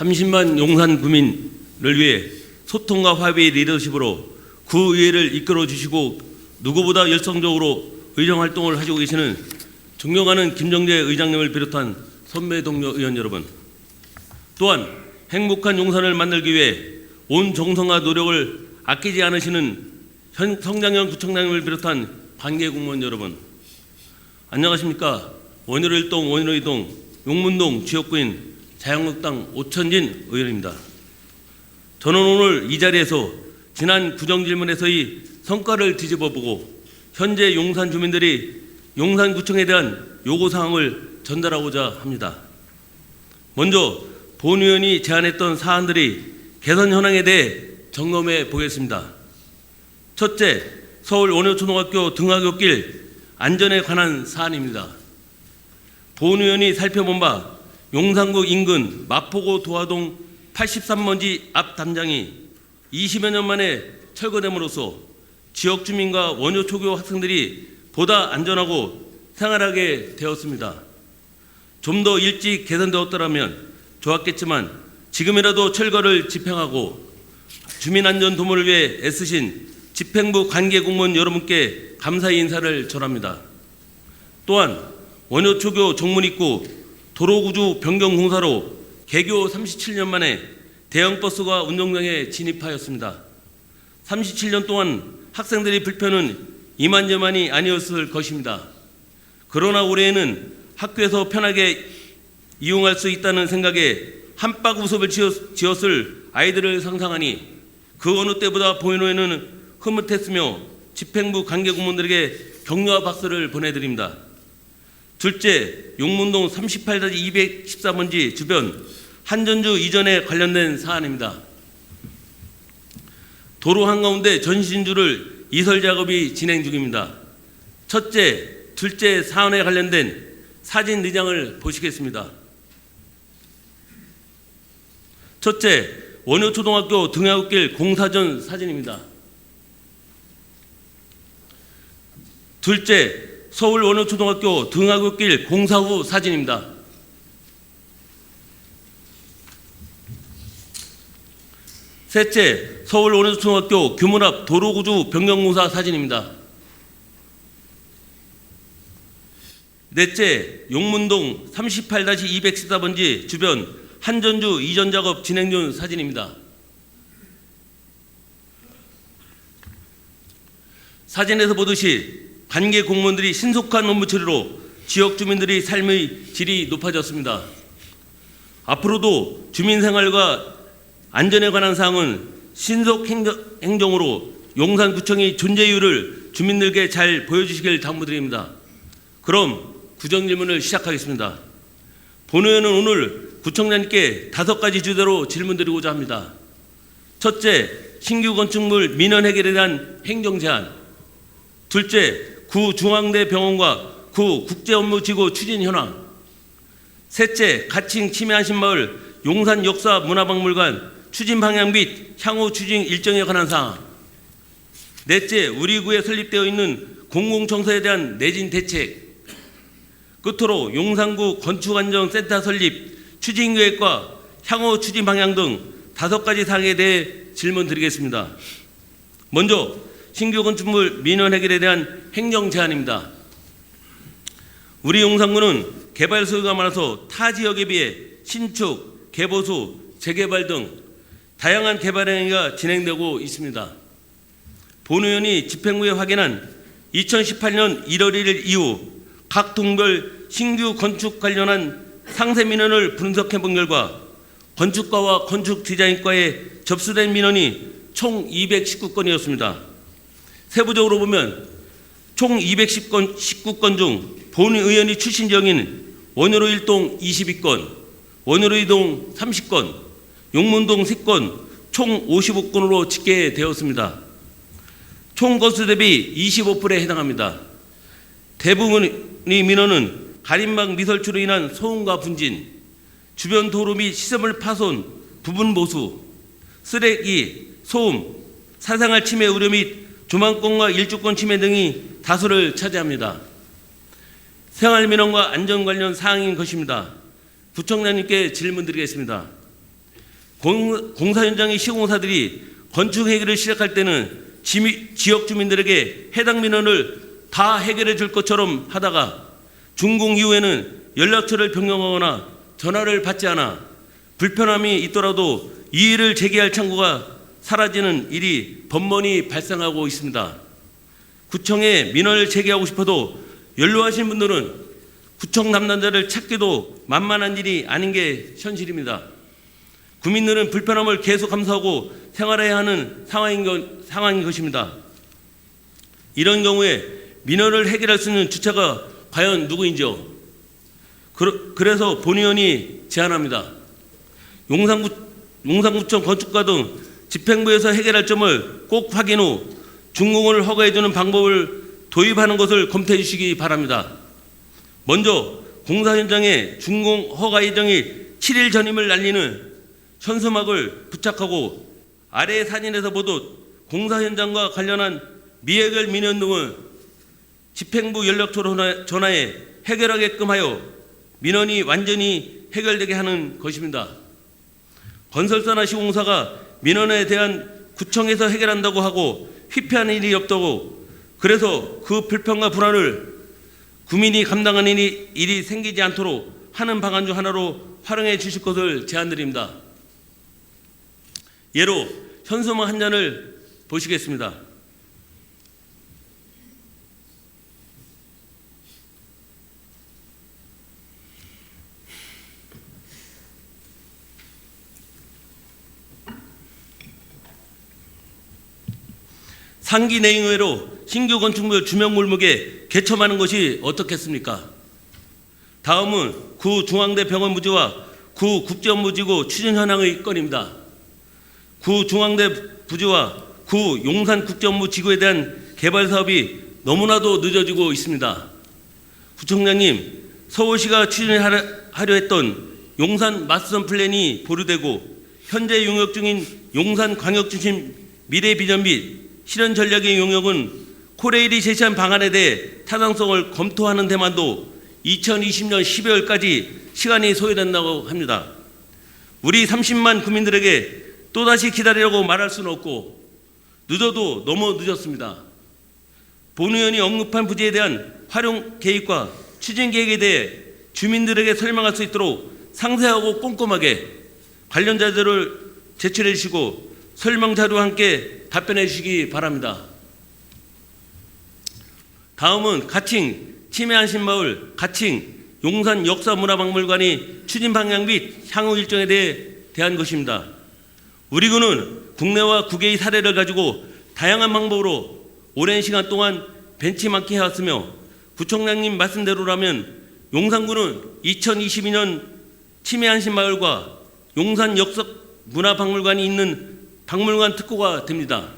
30만 용산 구민을 위해 소통과 화합의 리더십으로 구의회를 이끌어 주시고 누구보다 열성적으로 의정활동을 하시고 계시는 존경하는 김정재 의장님을 비롯한 선배 동료 의원 여러분, 또한 행복한 용산을 만들기 위해 온 정성과 노력을 아끼지 않으시는 성장현 구청장님을 비롯한 관계 공무원 여러분, 안녕하십니까. 원효로 1동, 원효로 2동, 용문동 지역구인 자유한국당 오천진 의원입니다. 저는 오늘 이 자리에서 지난 구정질문에서의 성과를 뒤집어보고 현재 용산 주민들이 용산구청에 대한 요구사항을 전달하고자 합니다. 먼저 본 의원이 제안했던 사안들이 개선 현황에 대해 점검해 보겠습니다. 첫째, 서울 원효초등학교 등하굣길 안전에 관한 사안입니다. 본 의원이 살펴본 바 용산구 인근 마포구 도화동 83번지 앞 담장이 20여 년 만에 철거됨으로써 지역 주민과 원효초교 학생들이 보다 안전하고 생활하게 되었습니다. 좀 더 일찍 개선되었더라면 좋았겠지만 지금이라도 철거를 집행하고 주민안전 도모를 위해 애쓰신 집행부 관계공무원 여러분께 감사의 인사를 전합니다. 또한 원효초교 정문입구 도로구조 변경 공사로 개교 37년 만에 대형버스가 운동장에 진입하였습니다. 37년 동안 학생들의 불편은 이만저만이 아니었을 것입니다. 그러나 올해에는 학교에서 편하게 이용할 수 있다는 생각에 한바구음을 지었을 아이들을 상상하니 그 어느 때보다 본의회는 흐뭇했으며 집행부 관계공무원들에게 격려와 박수를 보내드립니다. 둘째, 용문동 38-214번지 주변 한전주 이전에 관련된 사안입니다. 도로 한가운데 전신주를 이설 작업이 진행 중입니다. 첫째, 둘째 사안에 관련된 사진 4장을 보시겠습니다. 첫째, 원효초등학교 등하굣길 공사 전 사진입니다. 둘째, 서울 원효초등학교 등하굣길 공사 후 사진입니다. 셋째, 서울 원효초등학교 규문 앞 도로구조 변경공사 사진입니다. 넷째, 용문동 38-214번지 주변 한전주 이전 작업 진행 중 사진입니다. 사진에서 보듯이 관계 공무원들이 신속한 업무 처리로 지역 주민들의 삶의 질이 높아졌습니다. 앞으로도 주민 생활과 안전에 관한 사항은 신속 행정으로 용산구청의 존재 이유를 주민들께 잘 보여주시길 당부드립니다. 그럼 구정질문을 시작하겠습니다. 본 의원은 오늘 구청장님께 5가지 주제로 질문드리고자 합니다. 첫째, 신규 건축물 민원 해결에 대한 행정 제안. 둘째, 구 중앙대 병원과 구 국제업무지구 추진 현황. 셋째, 가칭 치매한신마을 용산 역사 문화박물관 추진 방향 및 향후 추진 일정에 관한 사항. 넷째, 우리 구에 설립되어 있는 공공청사에 대한 내진 대책. 끝으로 용산구 건축안전센터 설립 추진계획과 향후 추진 방향 등 5가지 사항에 대해 질문드리겠습니다. 먼저 신규 건축물 민원 해결에 대한 행정 제안입니다. 우리 용산구는 개발 소유가 많아서 타 지역에 비해 신축, 개보수, 재개발 등 다양한 개발 행위가 진행되고 있습니다. 본 의원이 집행부에 확인한 2018년 1월 1일 이후 각 동별 신규 건축 관련한 상세 민원을 분석해 본 결과 건축가와 건축 디자인과에 접수된 민원이 총 219건이었습니다. 세부적으로 보면 총 219건 중 본 의원이 출신 지역인 원효로 1동 22건, 원효로 2동 30건, 용문동 3건, 총 55건으로 집계되었습니다. 총 건수 대비 25%에 해당합니다. 대부분의 민원은 가림막 미설치로 인한 소음과 분진, 주변 도로 및 시설물 파손, 부분 보수, 쓰레기, 소음, 사생활 침해 우려 및 조망권과 일주권 침해 등이 다수를 차지합니다. 생활민원과 안전 관련 사항인 것입니다. 구청장님께 질문드리겠습니다. 공사 현장의 시공사들이 건축 해결을 시작할 때는 지역 주민들에게 해당 민원을 다 해결해 줄 것처럼 하다가 준공 이후에는 연락처를 변경하거나 전화를 받지 않아 불편함이 있더라도 이의를 제기할 창구가 사라지는 일이 번번이 발생하고 있습니다. 구청에 민원을 제기하고 싶어도 연루하신 분들은 구청 담당자를 찾기도 만만한 일이 아닌 게 현실입니다. 구민들은 불편함을 계속 감수하고 생활해야 하는 상황인 것입니다. 이런 경우에 민원을 해결할 수 있는 주체가 과연 누구인지요? 그래서 본 의원이 제안합니다. 용산구청 건축가 등 집행부에서 해결할 점을 꼭 확인 후 준공을 허가해주는 방법을 도입하는 것을 검토해 주시기 바랍니다. 먼저 공사 현장에 준공 허가 예정이 7일 전임을 알리는 현수막을 부착하고 아래 사진에서 보듯 공사 현장과 관련한 미해결 민원 등은 집행부 연락처로 전화해 해결하게끔 하여 민원이 완전히 해결되게 하는 것입니다. 건설사나 시공사가 민원에 대한 구청에서 해결한다고 하고 회피하는 일이 없다고, 그래서 그 불편과 불안을 구민이 감당하는 일이 생기지 않도록 하는 방안 중 하나로 활용해 주실 것을 제안드립니다. 예로 현수막 한 장을 보시겠습니다. 상기 내용외로 신규 건축물 주변 골목에 개첨하는 것이 어떻겠습니까? 다음은 구 중앙대 병원 부지와 구 국제업무지구 추진 현황의 건입니다. 구 중앙대 부지와 구 용산 국제업무지구에 대한 개발 사업이 너무나도 늦어지고 있습니다. 구청장님, 서울시가 추진하려 했던 용산 마스터 플랜이 보류되고 현재 용역 중인 용산 광역중심 미래 비전 및 실현 전략의 용역은 코레일이 제시한 방안에 대해 타당성을 검토하는 데만도 2020년 12월까지 시간이 소요된다고 합니다. 우리 30만 국민들에게 또다시 기다리라고 말할 수는 없고 늦어도 너무 늦었습니다. 본 의원이 언급한 부지에 대한 활용 계획과 추진 계획에 대해 주민들에게 설명할 수 있도록 상세하고 꼼꼼하게 관련 자료를 제출해 주시고 설명 자료와 함께 답변해 주시기 바랍니다. 다음은 가칭 치매안심마을 가칭 용산 역사문화박물관이 추진 방향 및 향후 일정에 대한 것입니다. 우리 군은 국내와 국외의 사례를 가지고 다양한 방법으로 오랜 시간 동안 벤치마킹 해왔으며 구청장님 말씀대로라면 용산구는 2022년 치매안심마을과 용산 역사문화박물관이 있는 박물관 특구가 됩니다.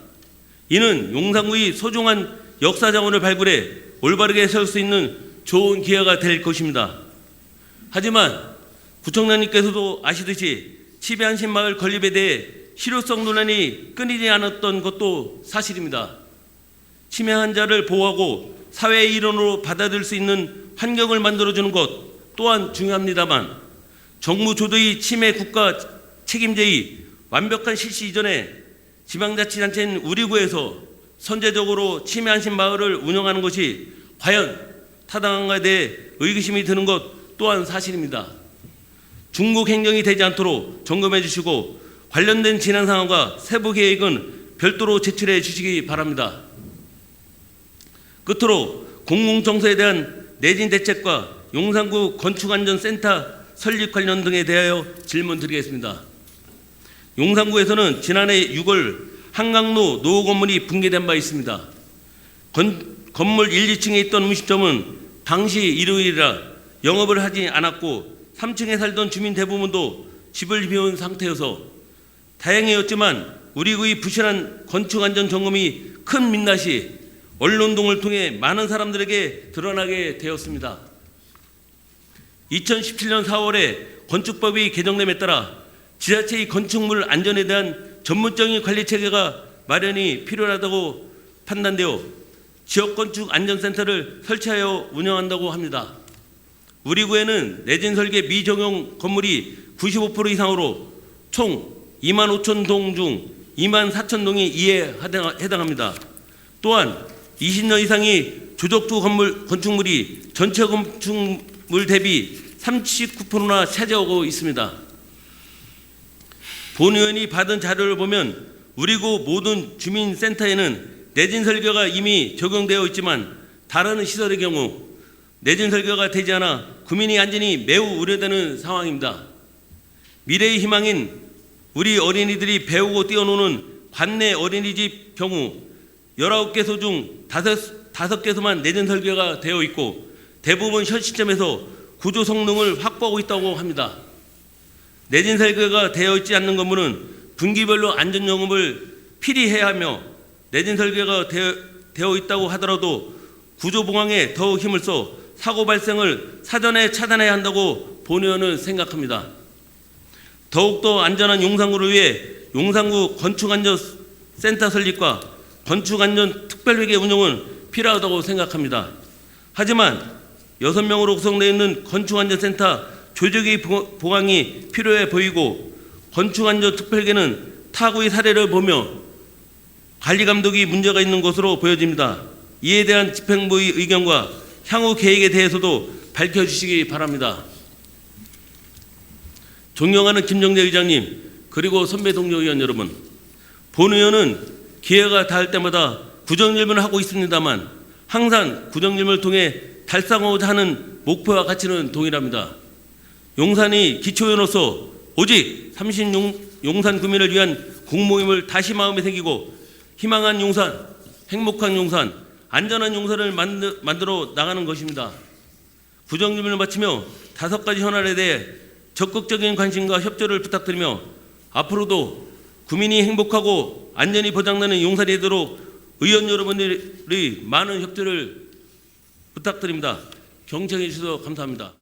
이는 용산구의 소중한 역사자원을 발굴해 올바르게 세울 수 있는 좋은 기회가 될 것입니다. 하지만 구청장님께서도 아시듯이 치매안심마을 건립에 대해 실효성 논란이 끊이지 않았던 것도 사실입니다. 치매 환자를 보호하고 사회의 일원으로 받아들일 수 있는 환경을 만들어주는 것 또한 중요합니다만 정부 주도의 치매 국가 책임제의 완벽한 실시 이전에 지방자치단체인 우리 구에서 선제적으로 치매안심마을을 운영하는 것이 과연 타당한가에 대해 의구심이 드는 것 또한 사실입니다. 중국 행정이 되지 않도록 점검해 주시고 관련된 진행 상황과 세부 계획은 별도로 제출해 주시기 바랍니다. 끝으로 공공청소에 대한 내진 대책과 용산구 건축안전센터 설립 관련 등에 대하여 질문드리겠습니다. 용산구에서는 지난해 6월 한강로 노후 건물이 붕괴된 바 있습니다. 건물 1, 2층에 있던 음식점은 당시 일요일이라 영업을 하지 않았고 3층에 살던 주민 대부분도 집을 비운 상태여서 다행이었지만 우리 구의 부실한 건축안전 점검이 큰 민낯이 언론 등을 통해 많은 사람들에게 드러나게 되었습니다. 2017년 4월에 건축법이 개정됨에 따라 지자체의 건축물 안전에 대한 전문적인 관리 체계가 마련이 필요하다고 판단되어 지역건축안전센터를 설치하여 운영한다고 합니다. 우리 구에는 내진 설계 미정용 건물이 95% 이상으로 총 2만 5천 동 중 2만 4천 동이 이에 해당합니다. 또한 20년 이상이 조적두 건축물이 전체 건축물 대비 39%나 차지하고 있습니다. 본 의원이 받은 자료를 보면 우리고 모든 주민센터에는 내진 설계가 이미 적용되어 있지만 다른 시설의 경우 내진 설계가 되지 않아 구민의 안전이 매우 우려되는 상황입니다. 미래의 희망인 우리 어린이들이 배우고 뛰어노는 관내 어린이집 경우 19개소 중 5개소만 내진 설계가 되어 있고 대부분 현 시점에서 구조 성능을 확보하고 있다고 합니다. 내진 설계가 되어 있지 않는 건물은 분기별로 안전 점검을 필히 해야 하며 내진 설계가 되어 있다고 하더라도 구조 보강에 더욱 힘을 써 사고 발생을 사전에 차단해야 한다고 본 의원은 생각합니다. 더욱더 안전한 용산구를 위해 용산구 건축안전센터 설립과 건축안전 특별회계 운영은 필요하다고 생각합니다. 하지만 6명으로 구성되어 있는 건축안전센터 조직의 보강이 필요해 보이고 건축안전 특별회계는 타구의 사례를 보며 관리 감독이 문제가 있는 것으로 보여집니다. 이에 대한 집행부의 의견과 향후 계획에 대해서도 밝혀주시기 바랍니다. 존경하는 김정재 의장님 그리고 선배 동료 의원 여러분, 본 의원은 기회가 닿을 때마다 구정질문을 하고 있습니다만 항상 구정질문을 통해 달성하고자 하는 목표와 가치는 동일합니다. 용산이 기초의원으로서 오직 30용산 구민을 위한 공모임을 다시 마음에 새기고 희망한 용산, 행복한 용산, 안전한 용산을 만들어 나가는 것입니다. 구정질문을 마치며 5가지 현안에 대해 적극적인 관심과 협조를 부탁드리며 앞으로도 구민이 행복하고 안전이 보장되는 용산이 되도록 의원 여러분들의 많은 협조를 부탁드립니다. 경청해 주셔서 감사합니다.